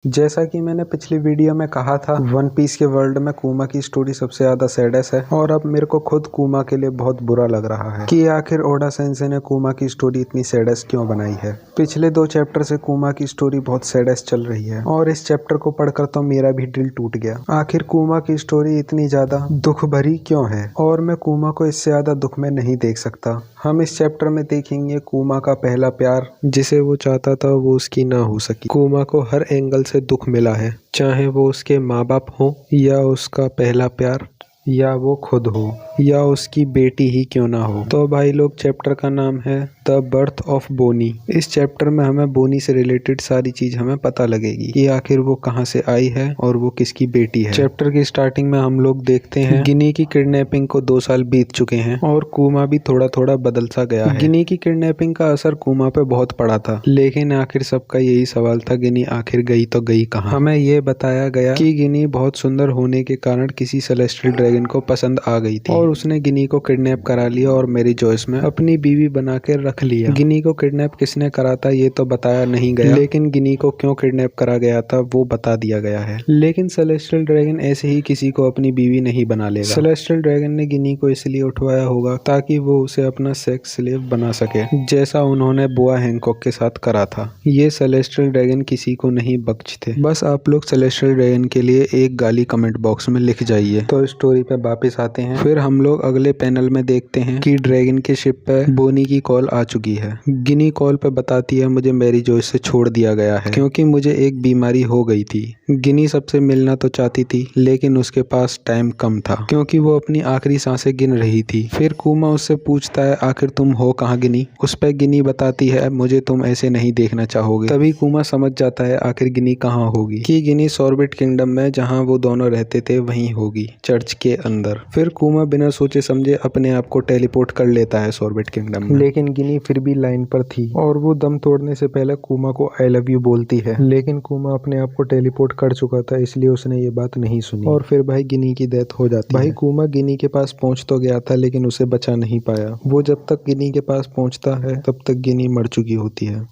जैसा कि मैंने पिछली वीडियो में कहा था, वन पीस के वर्ल्ड में कुमा की स्टोरी सबसे ज्यादा सैडेस्ट है और अब मेरे को खुद कुमा के लिए बहुत बुरा लग रहा है कि आखिर ओडा सेंसे ने कुमा की स्टोरी इतनी सैडेस्ट क्यों बनाई है। पिछले 2 चैप्टर से कुमा की स्टोरी बहुत सैडेस्ट चल रही है और इस चैप्टर को पढ़कर तो मेरा भी दिल टूट गया। आखिर कुमा की स्टोरी इतनी ज्यादा दुख भरी क्यों है और मैं कुमा को इससे ज्यादा दुख में नहीं देख सकता। हम इस चैप्टर में देखेंगे कुमा का पहला प्यार, जिसे वो चाहता था वो उसकी ना हो सकी। कुमा को हर एंगल से दुख मिला है, चाहे वो उसके माँ बाप हो या उसका पहला प्यार या वो खुद हो या उसकी बेटी ही क्यों ना हो। तो भाई लोग, चैप्टर का नाम है द बर्थ ऑफ बोनी। इस चैप्टर में हमें बोनी से रिलेटेड सारी चीज हमें पता लगेगी कि आखिर वो कहाँ से आई है और वो किसकी बेटी है। चैप्टर की स्टार्टिंग में हम लोग देखते हैं गिनी की किडनैपिंग को 2 साल बीत चुके हैं और कुमा भी थोड़ा थोड़ा बदल सा गया है। गिनी की किडनैपिंग का असर कुमा पे बहुत पड़ा था, लेकिन आखिर सबका यही सवाल था, गिनी आखिर गई तो गई कहाँ। हमें ये बताया गया कि गिनी बहुत सुंदर होने के कारण किसी सेलेस्टियल ड्रैगन को पसंद आ गई थी और उसने गिनी को किडनैप करा लिया और मेरी चॉइस में अपनी बीवी बना के रख लिया। गिनी को किडनैप किसने करा था ये तो बताया नहीं गया, लेकिन गिनी को क्यों किडनैप करा गया था वो बता दिया गया है। लेकिन सेलेस्टियल ड्रैगन ऐसे ही किसी को अपनी बीवी नहीं बना लेगा। सेलेस्टियल ड्रैगन ने गिनी को इसलिए उठवाया होगा ताकि वो उसे अपना सेक्स स्लेव बना सके, जैसा उन्होंने बोआ हैंकॉक के साथ करा था। ये सेलेस्टियल ड्रैगन किसी को नहीं बख्शते। बस आप लोग सेलेस्टियल ड्रैगन के लिए एक गाली कमेंट बॉक्स में लिख जाइए। तो स्टोरी पे वापस आते हैं। फिर हम लोग अगले पैनल में देखते हैं कि ड्रैगन के शिप पे बोनी की कॉल आ चुकी है। गिनी कॉल पे बताती है मुझे मैरी जॉयस से छोड़ दिया गया है क्योंकि मुझे एक बीमारी हो गई थी। गिनी सबसे मिलना तो चाहती थी, लेकिन उसके पास टाइम कम था क्योंकि वो अपनी आखिरी सांसें गिन रही थी। फिर कुमा उससे पूछता है आखिर तुम हो कहाँ गिनी। उस पर गिनी बताती है मुझे तुम ऐसे नहीं देखना चाहोगे। तभी कुमा समझ जाता है आखिर गिनी कहाँ होगी, कि गिनी सॉर्बिट किंगडम में जहाँ वो दोनों रहते थे वहीं होगी, चर्च के अंदर। फिर कुमा बिना सोचे समझे अपने आप को टेलीपोर्ट कर लेता है सॉर्बिट किंगडम में, लेकिन गिनी फिर भी लाइन पर थी और वो दम तोड़ने से पहले कुमा को आई लव यू बोलती है। लेकिन कुमा अपने आप को टेलीपोर्ट कर चुका था, इसलिए उसने ये बात नहीं सुनी और फिर भाई गिनी की डेथ हो जाती है। भाई कुमा गिनी के पास पहुंच तो गया था, लेकिन उसे बचा नहीं पाया। वो जब तक गिनी के पास पहुंचता है तब तक गिनी मर चुकी होती है।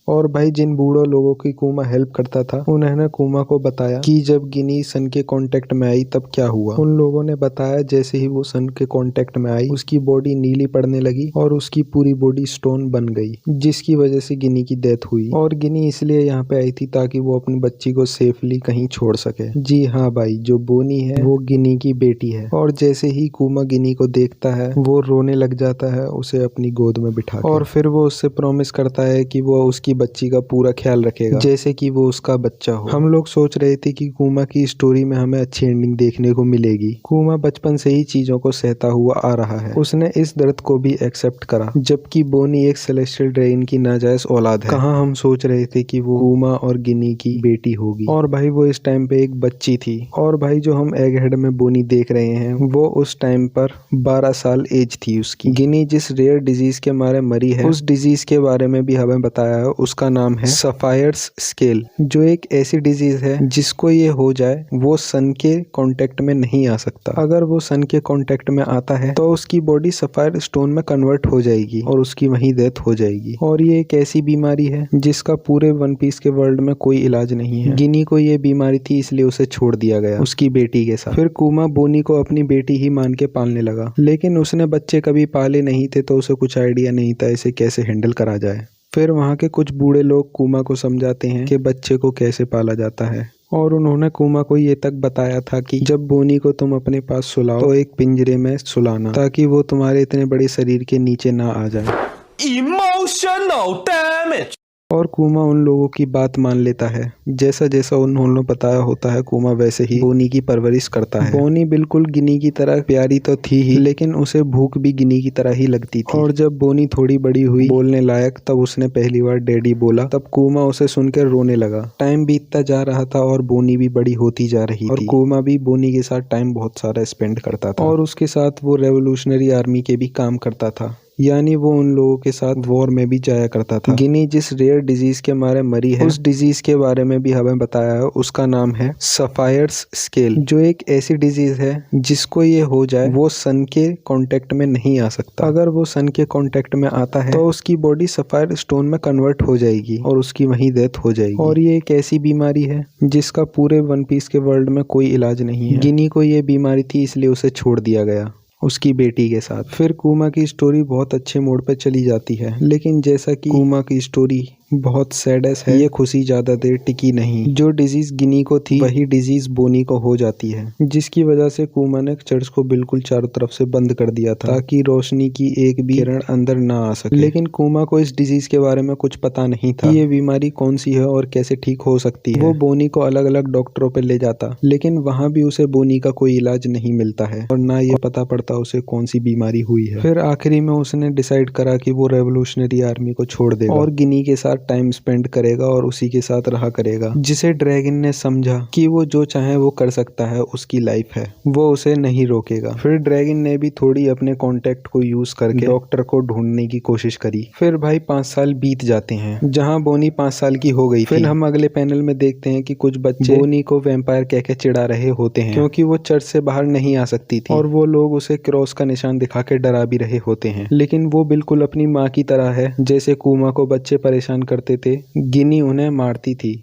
और भाई जिन बूढ़ों लोगों की कुमा हेल्प करता था उन्होंने कुमा को बताया कि जब गिनी सन के कांटेक्ट में आई तब क्या हुआ। उन लोगों ने बताया जैसे ही वो सन के कांटेक्ट में आई उसकी बॉडी नीली पड़ने लगी और उसकी पूरी बॉडी स्टोन बन गई, जिसकी वजह से गिनी की डेथ हुई। और गिनी इसलिए यहाँ पे आई थी ताकि वो अपनी बच्ची को सेफली कहीं छोड़ सके। जी हाँ भाई, जो बोनी है वो गिनी की बेटी है। और जैसे ही कुमा गिनी को देखता है वो रोने लग जाता है उसे अपनी गोद में बिठा के। और फिर वो उससे प्रॉमिस करता है कि वो उसकी बच्ची का पूरा ख्याल रखेगा जैसे कि वो उसका बच्चा हो। हम लोग सोच रहे थे कि कुमा की स्टोरी में हमें अच्छी एंडिंग देखने को मिलेगी। कुमा बचपन से ही चीजों को सहता हुआ आ रहा है, उसने इस दर्द को भी एक्सेप्ट करा, जबकि बोनी एक सेलेस्टियल ड्रैगन की नाजायज औलाद है। कहाँ हम सोच रहे थे कि वो कुमा और गिनी की बेटी होगी। और भाई वो इस टाइम पे एक बच्ची थी। और भाई जो हम एग हेड में बोनी देख रहे हैं वो उस टाइम पर 12 साल एज थी उसकी। गिनी जिस रेयर डिजीज के मारे मरी है उस डिजीज के बारे में भी हमें बताया है। उसका नाम है सफायर्स स्केल, जो एक ऐसी डिजीज है जिसको ये हो जाए वो सन के कांटेक्ट में नहीं आ सकता। अगर वो सन के कांटेक्ट में आता है तो उसकी बॉडी सफायर स्टोन में कन्वर्ट हो जाएगी और उसकी वहीं डेथ हो जाएगी। और ये एक ऐसी बीमारी है जिसका पूरे वन पीस के वर्ल्ड में कोई इलाज नहीं है। गिनी को ये बीमारी थी इसलिए उसे छोड़ दिया गया उसकी बेटी के साथ। फिर कुमा बोनी को अपनी बेटी ही मान के पालने लगा, लेकिन उसने बच्चे कभी पाले नहीं थे तो उसे कुछ आइडिया नहीं था इसे कैसे हैंडल करा जाए। फिर वहाँ के कुछ बूढ़े लोग कुमा को समझाते हैं कि बच्चे को कैसे पाला जाता है। और उन्होंने कुमा को ये तक बताया था कि जब बोनी को तुम अपने पास सुलाओ तो एक पिंजरे में सुलाना ताकि वो तुम्हारे इतने बड़े शरीर के नीचे ना आ जाए। Emotional damage। और कुमा उन लोगों की बात मान लेता है। जैसा जैसा उन्होंने बताया होता है कुमा वैसे ही बोनी की परवरिश करता है। बोनी बिल्कुल गिनी की तरह प्यारी तो थी ही, लेकिन उसे भूख भी गिनी की तरह ही लगती थी। और जब बोनी थोड़ी बड़ी हुई, बोलने लायक, तब उसने पहली बार डैडी बोला। तब कुमा उसे सुनकर रोने लगा। टाइम बीतता जा रहा था और बोनी भी बड़ी होती जा रही थी और कुमा भी बोनी के साथ टाइम बहुत सारा स्पेंड करता था और उसके साथ वो रेवोल्यूशनरी आर्मी के भी काम करता था। यानी वो उन लोगों के साथ वॉर में भी जाया करता था। गिनी जिस रेयर डिजीज के मारे मरी है, उस डिजीज के बारे में भी हमें बताया है। उसका नाम है सफायर्स स्केल, जो एक ऐसी डिजीज है जिसको ये हो जाए वो सन के कांटेक्ट में नहीं आ सकता। अगर वो सन के कांटेक्ट में आता है तो उसकी बॉडी सफायर स्टोन में कन्वर्ट हो जाएगी और उसकी वहीं डेथ हो जाएगी। और ये एक ऐसी बीमारी है जिसका पूरे वन पीस के वर्ल्ड में कोई इलाज नहीं है। गिनी को ये बीमारी थी, इसलिए उसे छोड़ दिया गया उसकी बेटी के साथ। फिर कुमा की स्टोरी बहुत अच्छे मोड पे चली जाती है, लेकिन जैसा कि कुमा की स्टोरी बहुत सैडस है, ये खुशी ज्यादा देर टिकी नहीं। जो डिजीज गिनी को थी वही डिजीज बोनी को हो जाती है, जिसकी वजह से कुमा ने चर्च को बिल्कुल चारों तरफ से बंद कर दिया था ताकि रोशनी की एक भी किरण अंदर ना आ सके। लेकिन कुमा को इस डिजीज के बारे में कुछ पता नहीं था कि ये बीमारी कौन सी है और कैसे ठीक हो सकती है। वो बोनी को अलग अलग डॉक्टरों पे ले जाता, लेकिन वहाँ भी उसे बोनी का कोई इलाज नहीं मिलता है और ना ये पता पड़ता उसे कौन सी बीमारी हुई है। फिर आखिरी में उसने डिसाइड करा कि वो रेवोल्यूशनरी आर्मी को छोड़ देगा और गिनी के साथ टाइम स्पेंड करेगा और उसी के साथ रहा करेगा। जिसे ड्रैगन ने समझा कि वो जो चाहे वो कर सकता है, उसकी लाइफ है, वो उसे नहीं रोकेगा। फिर ड्रैगन ने भी थोड़ी अपने कॉन्टेक्ट को यूज करके डॉक्टर को ढूंढने की कोशिश करी। फिर भाई 5 साल बीत जाते हैं, जहाँ बोनी 5 साल की हो गई थी। फिर हम अगले पैनल में देखते हैं कि कुछ बच्चे बोनी को वैम्पायर कह के चिढ़ा रहे होते हैं, क्योंकि वो चर्च से बाहर नहीं आ सकती थी और वो लोग उसे क्रॉस का निशान दिखा के डरा भी रहे होते हैं। लेकिन वो बिल्कुल अपनी माँ की तरह है। जैसे कुमा को बच्चे परेशान करते थे, गिनी उन्हें मारती थी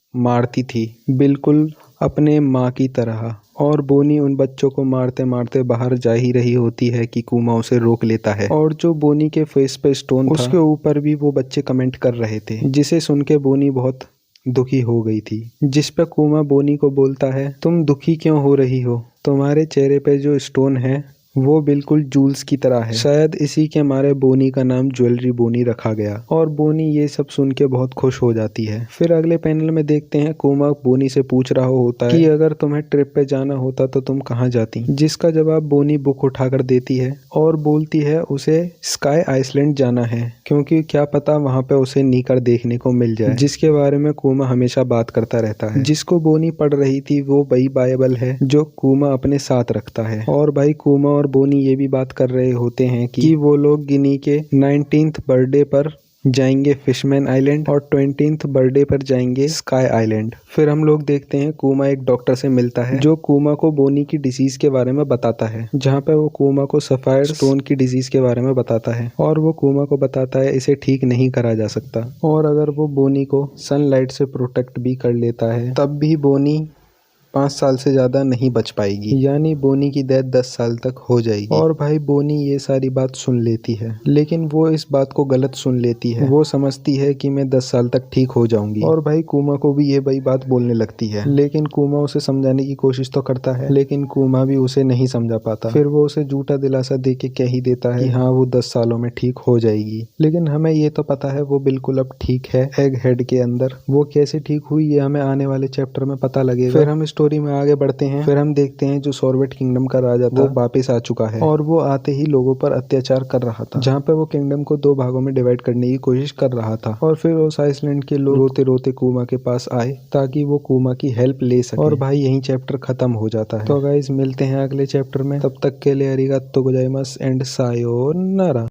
बिल्कुल अपने माँ की तरह। और बोनी उन बच्चों को मारते मारते बाहर जा ही रही होती है कि कुमा उसे रोक लेता है। और जो बोनी के फेस पे स्टोन था, उसके ऊपर भी वो बच्चे कमेंट कर रहे थे, जिसे सुन के बोनी बहुत दुखी हो गई थी। जिस पे कुमा बोनी को बोलता है, तुम दुखी क्यों हो रही हो? तुम्हारे चेहरे पे जो स्टोन है वो बिल्कुल जूल्स की तरह है। शायद इसी के मारे बोनी का नाम ज्वेलरी बोनी रखा गया। और बोनी ये सब सुन के बहुत खुश हो जाती है। फिर अगले पैनल में देखते हैं कुमा बोनी से पूछ रहा होता है कि अगर तुम्हें ट्रिप पे जाना होता तो तुम कहाँ जाती? जिसका जवाब बोनी बुक उठाकर देती है और बोलती है उसे स्काई आइसलैंड जाना है, क्योंकि क्या पता वहाँ पे उसे नीकर देखने को मिल जाए, जिसके बारे में कुमा हमेशा बात करता रहता है। जिसको बोनी पढ़ रही थी वो वही बाइबल है जो कुमा अपने साथ रखता है। और भाई कुमा और बोनी ये भी बात कर रहे होते हैं कि वो लोग गिनी के 19th बर्थडे पर जाएंगे फिशमैन आइलैंड और 20th बर्थडे पर जाएंगे स्काई आइलैंड। फिर हम लोग देखते हैं कुमा एक डॉक्टर से मिलता है जो कुमा को बोनी की डिजीज के बारे में बताता है, जहाँ पे वो कुमा को सफायर स्टोन की डिजीज के बारे में बताता है। और वो कुमा को बताता है इसे ठीक नहीं करा जा सकता, और अगर वो बोनी को सनलाइट से प्रोटेक्ट भी कर लेता है तब भी बोनी 5 साल से ज्यादा नहीं बच पाएगी, यानी बोनी की डेथ 10 साल तक हो जाएगी। और भाई बोनी ये सारी बात सुन लेती है, लेकिन वो इस बात को गलत सुन लेती है। वो समझती है कि मैं 10 साल तक ठीक हो जाऊंगी। और भाई कुमा को भी ये वही बात बोलने लगती है, लेकिन कुमा उसे समझाने की कोशिश तो करता है, लेकिन कुमा भी उसे नहीं समझा पाता। फिर वो उसे झूठा दिलासा दे के कह ही देता है कि हाँ वो 10 सालों में ठीक हो जाएगी। लेकिन हमें ये तो पता है वो बिल्कुल अब ठीक है एग हेड के अंदर। वो कैसे ठीक हुई ये हमें आने वाले चैप्टर में पता लगेगा। फिर हम स्टोरी में आगे बढ़ते हैं। फिर हम देखते हैं जो सॉर्वेट किंगडम का राजा था वो वापस आ चुका है और वो आते ही लोगों पर अत्याचार कर रहा था, जहाँ पे वो किंगडम को 2 भागों में डिवाइड करने की कोशिश कर रहा था। और फिर उस आइसलैंड के लोग रोते रोते कुमा के पास आए ताकि वो कुमा की हेल्प ले सके। और भाई यही चैप्टर खत्म हो जाता है। तो गाइस मिलते हैं अगले चैप्टर में, तब तक के लिए अरिगातो गोजाइमास एंड सायोनारा।